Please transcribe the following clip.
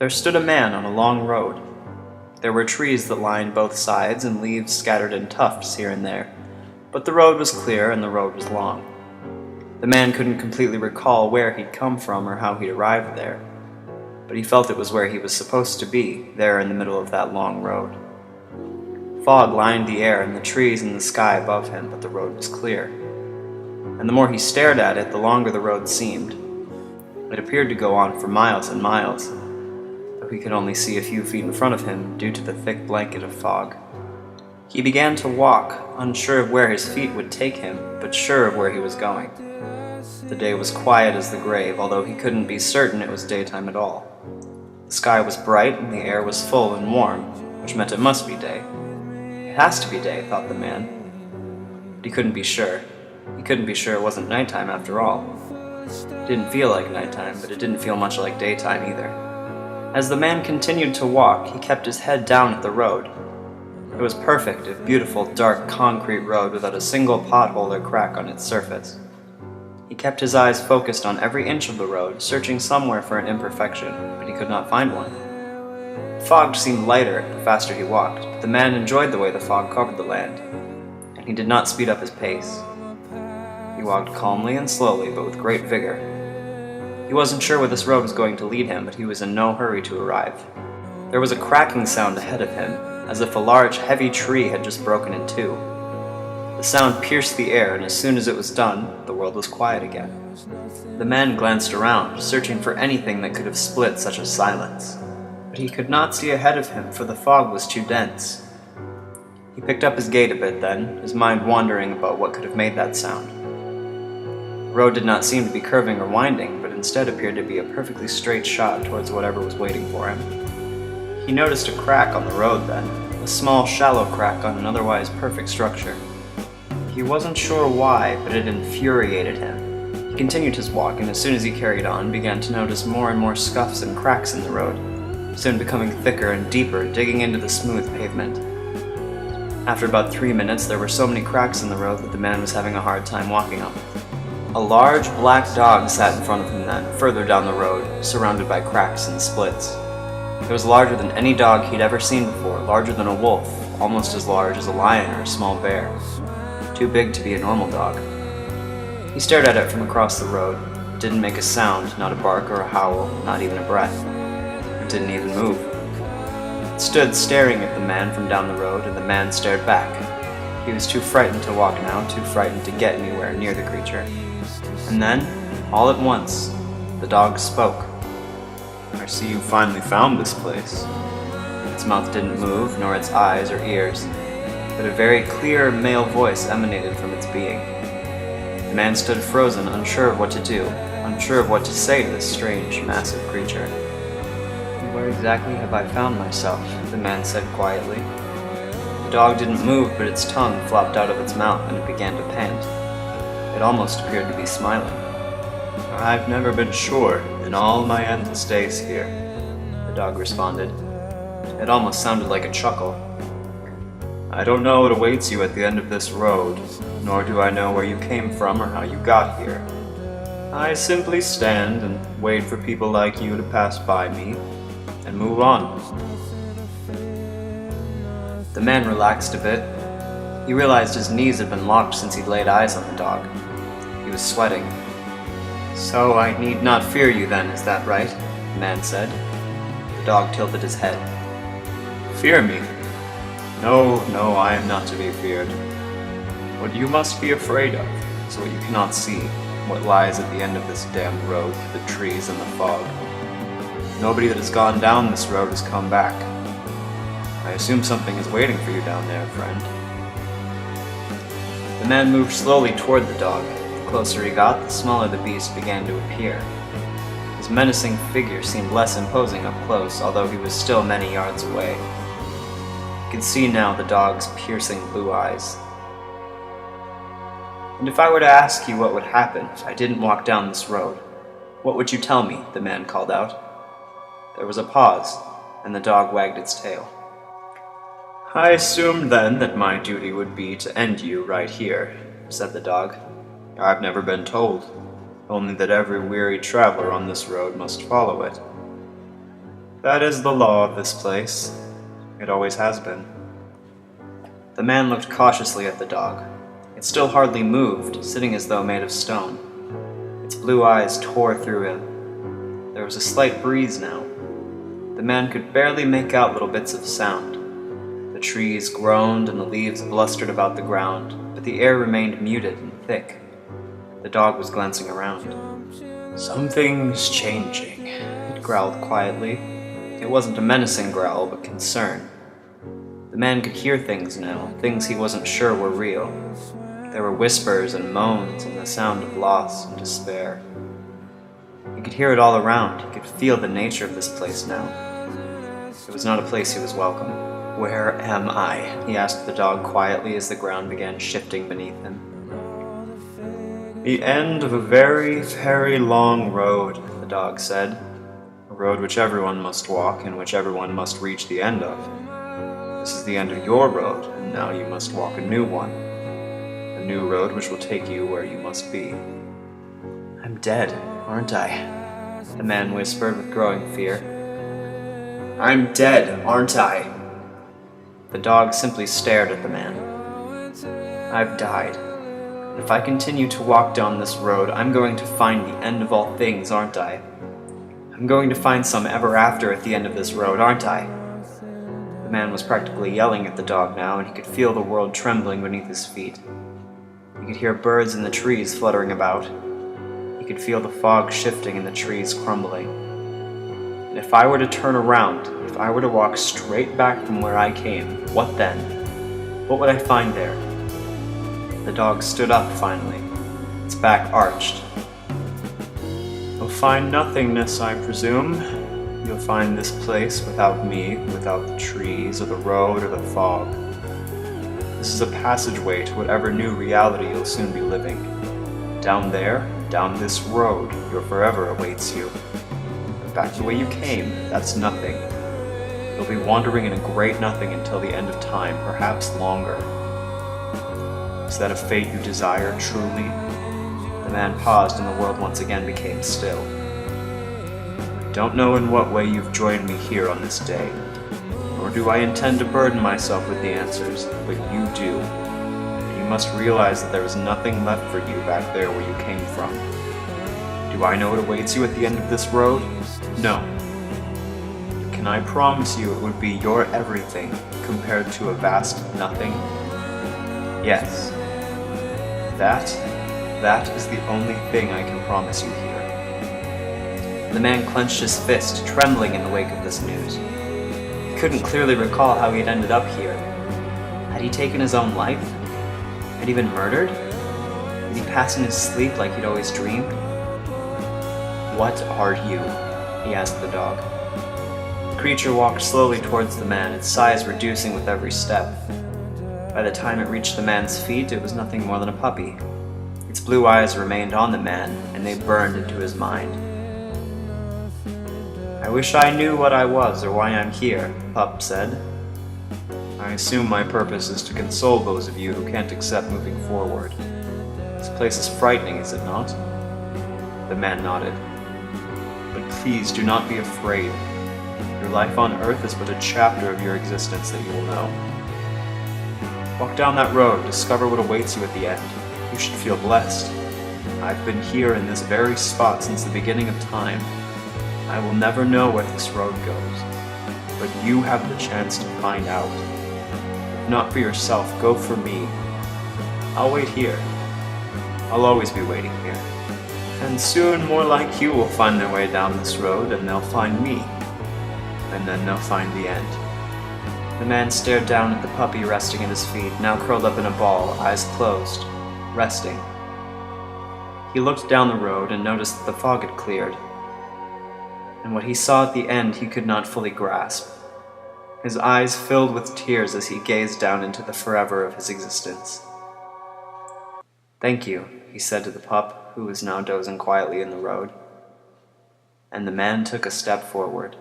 There stood a man on a long road. There were trees that lined both sides and leaves scattered in tufts here and there, but the road was clear and the road was long. The man couldn't completely recall where he'd come from or how he'd arrived there, but he felt it was where he was supposed to be, there in the middle of that long road. Fog lined the air and the trees and the sky above him, but the road was clear. And the more he stared at it, the longer the road seemed. It appeared to go on for miles and miles, though he could only see a few feet in front of him due to the thick blanket of fog. He began to walk, unsure of where his feet would take him, but sure of where he was going. The day was quiet as the grave, although he couldn't be certain it was daytime at all. The sky was bright and the air was full and warm, which meant it must be day. It has to be day, thought the man. But he couldn't be sure. He couldn't be sure it wasn't nighttime after all. It didn't feel like nighttime, but it didn't feel much like daytime either. As the man continued to walk, he kept his head down at the road. It was perfect, a beautiful, dark concrete road without a single pothole or crack on its surface. He kept his eyes focused on every inch of the road, searching somewhere for an imperfection, but he could not find one. The fog seemed lighter the faster he walked, but the man enjoyed the way the fog covered the land, and he did not speed up his pace. He walked calmly and slowly, but with great vigor. He wasn't sure where this road was going to lead him, but he was in no hurry to arrive. There was a cracking sound ahead of him, as if a large, heavy tree had just broken in two. The sound pierced the air, and as soon as it was done, the world was quiet again. The man glanced around, searching for anything that could have split such a silence. But he could not see ahead of him, for the fog was too dense. He picked up his gait a bit then, his mind wandering about what could have made that sound. The road did not seem to be curving or winding, but instead appeared to be a perfectly straight shot towards whatever was waiting for him. He noticed a crack on the road then, a small, shallow crack on an otherwise perfect structure. He wasn't sure why, but it infuriated him. He continued his walk, and as soon as he carried on, began to notice more and more scuffs and cracks in the road, soon becoming thicker and deeper, digging into the smooth pavement. After about 3 minutes, there were so many cracks in the road that the man was having a hard time walking up. A large black dog sat in front of him then, further down the road, surrounded by cracks and splits. It was larger than any dog he'd ever seen before, larger than a wolf, almost as large as a lion or a small bear. Too big to be a normal dog. He stared at it from across the road. It didn't make a sound, not a bark or a howl, not even a breath. It didn't even move. It stood staring at the man from down the road, and the man stared back. He was too frightened to walk now, too frightened to get anywhere near the creature. And then, all at once, the dog spoke. "I see you finally found this place." Its mouth didn't move, nor its eyes or ears, but a very clear male voice emanated from its being. The man stood frozen, unsure of what to do, unsure of what to say to this strange, massive creature. "Where exactly have I found myself?" the man said quietly. The dog didn't move, but its tongue flopped out of its mouth and it began to pant. It almost appeared to be smiling. "I've never been sure in all my endless days here," the dog responded. It almost sounded like a chuckle. "I don't know what awaits you at the end of this road, nor do I know where you came from or how you got here. I simply stand and wait for people like you to pass by me and move on." The man relaxed a bit. He realized his knees had been locked since he'd laid eyes on the dog. He was sweating. "So I need not fear you then, is that right?" the man said. The dog tilted his head. "Fear me? No, no, I am not to be feared. What you must be afraid of is what you cannot see, what lies at the end of this damned road through the trees and the fog. Nobody that has gone down this road has come back. I assume something is waiting for you down there, friend." The man moved slowly toward the dog. The closer he got, the smaller the beast began to appear. His menacing figure seemed less imposing up close, although he was still many yards away. You could see now the dog's piercing blue eyes. "And if I were to ask you what would happen if I didn't walk down this road, what would you tell me?" the man called out. There was a pause, and the dog wagged its tail. "I assumed then that my duty would be to end you right here," said the dog. "I've never been told, only that every weary traveler on this road must follow it. That is the law of this place. It always has been. The man looked cautiously at the dog. It still hardly moved, sitting as though made of stone. Its blue eyes tore through him. There was a slight breeze now. The man could barely make out little bits of sound. The trees groaned and the leaves blustered about the ground, but the air remained muted and thick. The dog was glancing around. "Something's changing," it growled quietly. It wasn't a menacing growl, but concern. The man could hear things now, things he wasn't sure were real. There were whispers and moans and the sound of loss and despair. He could hear it all around. He could feel the nature of this place now. It was not a place he was welcome. "Where am I?" he asked the dog quietly as the ground began shifting beneath him. "The end of a very, very long road," the dog said. "A road which everyone must walk and which everyone must reach the end of. This is the end of your road, and now you must walk a new one. A new road which will take you where you must be." "I'm dead, aren't I?" the man whispered with growing fear. "I'm dead, aren't I?" The dog simply stared at the man. "I've died. If I continue to walk down this road, I'm going to find the end of all things, aren't I? I'm going to find some ever after at the end of this road, aren't I?" The man was practically yelling at the dog now, and he could feel the world trembling beneath his feet. He could hear birds in the trees fluttering about. He could feel the fog shifting and the trees crumbling. And if I were to turn around, if I were to walk straight back from where I came, what then? What would I find there? The dog stood up finally, its back arched. "You'll find nothingness, I presume. You'll find this place without me, without the trees, or the road, or the fog. This is a passageway to whatever new reality you'll soon be living. Down there, down this road, your forever awaits you. But back the way you came, that's nothing. You'll be wandering in a great nothing until the end of time, perhaps longer. Is that a fate you desire, truly?" The man paused and the world once again became still. "I don't know in what way you've joined me here on this day, nor do I intend to burden myself with the answers, but you do. And you must realize that there is nothing left for you back there where you came from. Do I know what awaits you at the end of this road? No. But can I promise you it would be your everything compared to a vast nothing? Yes. That is the only thing I can promise you here." The man clenched his fist, trembling in the wake of this news. He couldn't clearly recall how he had ended up here. Had he taken his own life? Had he been murdered? Did he pass in his sleep like he'd always dreamed? "What are you?" he asked the dog. The creature walked slowly towards the man, its size reducing with every step. By the time it reached the man's feet, it was nothing more than a puppy. Its blue eyes remained on the man, and they burned into his mind. "I wish I knew what I was or why I'm here," Pup said. "I assume my purpose is to console those of you who can't accept moving forward. This place is frightening, is it not?" The man nodded. "But please do not be afraid. Your life on Earth is but a chapter of your existence that you will know. Walk down that road, discover what awaits you at the end. You should feel blessed. I've been here in this very spot since the beginning of time. I will never know where this road goes, but you have the chance to find out. If not for yourself, go for me. I'll wait here. I'll always be waiting here. And soon more like you will find their way down this road, and they'll find me. And then they'll find the end." The man stared down at the puppy resting at his feet, now curled up in a ball, eyes closed, resting. He looked down the road and noticed that the fog had cleared. And what he saw at the end he could not fully grasp. His eyes filled with tears as he gazed down into the forever of his existence. "Thank you," he said to the pup, who was now dozing quietly in the road. And the man took a step forward.